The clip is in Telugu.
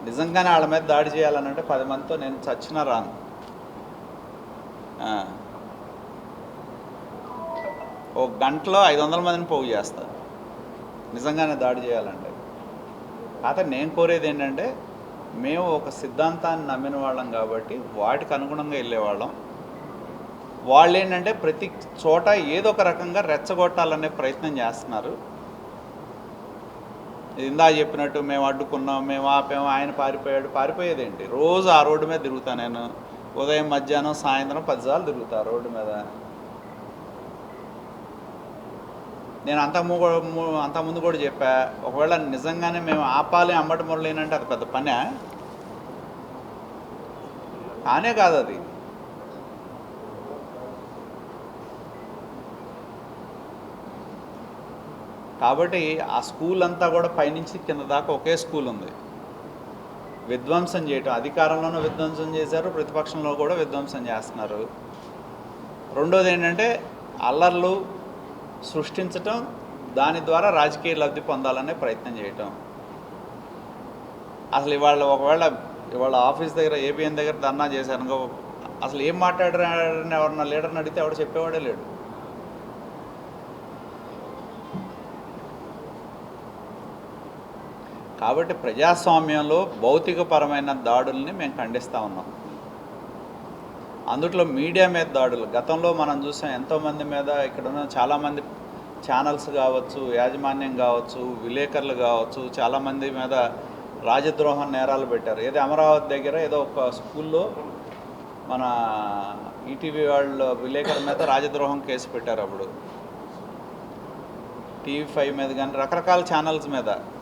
నిజంగానే వాళ్ళ మీద దాడి చేయాలనంటే 10 మందితో నేను చచ్చినా రాను. ఒక గంటలో 500 మందిని పోగు చేస్తా నిజంగానే దాడి చేయాలంటే. కాకపోతే నేను కోరేది ఏంటంటే, మేము ఒక సిద్ధాంతాన్ని నమ్మిన వాళ్ళం కాబట్టి వాటికి అనుగుణంగా వెళ్ళేవాళ్ళం. వాళ్ళు ఏంటంటే ప్రతి చోట ఏదో ఒక రకంగా రెచ్చగొట్టాలనే ప్రయత్నం చేస్తున్నారు. ఇందా చెప్పినట్టు మేము అడ్డుకున్నాం, మేము ఆపాము, ఆయన పారిపోయేదేంటి? రోజు ఆ రోడ్డు మీద తిరుగుతా నేను. ఉదయం, మధ్యాహ్నం, సాయంత్రం 10 సార్లు తిరుగుతా రోడ్డు మీద. నేను అంతకుముందు కూడా చెప్పా, ఒకవేళ నిజంగానే మేము ఆపాలి అంబటి మురళీనంటే అది పెద్ద పనే కానే కాదు అది. కాబట్టి ఆ స్కూల్ అంతా కూడా పైనుంచి కింద దాకా ఒకే స్కూల్ ఉంది. విధ్వంసం చేయటం, అధికారంలోనూ విధ్వంసం చేశారు, ప్రతిపక్షంలో కూడా విధ్వంసం చేస్తున్నారు. రెండోది ఏంటంటే అల్లర్లు సృష్టించటం, దాని ద్వారా రాజకీయ లబ్ధి పొందాలనే ప్రయత్నం చేయటం. అసలు ఇవాళ ఆఫీస్ దగ్గర ఏబిఎన్ దగ్గర ధర్నా చేశారు. అసలు ఏం మాట్లాడారని ఎవరన్నా లీడర్ని అడిగితే ఎవడు చెప్పేవాడే లేడు. కాబట్టి ప్రజాస్వామ్యంలో భౌతికపరమైన దాడుల్ని మేము ఖండిస్తూ ఉన్నాం. అందుట్లో మీడియా మీద దాడులు గతంలో మనం చూసాం. ఎంతోమంది మీద ఇక్కడ ఉన్న చాలామంది ఛానల్స్ కావచ్చు, యాజమాన్యం కావచ్చు, విలేకరులు కావచ్చు, చాలామంది మీద రాజద్రోహం నేరాలు పెట్టారు. ఏదో అమరావతి దగ్గర ఏదో ఒక స్కూల్లో మన ఈటీవీ వాళ్ళ విలేకరుల మీద రాజద్రోహం కేసు పెట్టారు. అప్పుడు టీవీ 5 మీద కానీ రకరకాల ఛానల్స్ మీద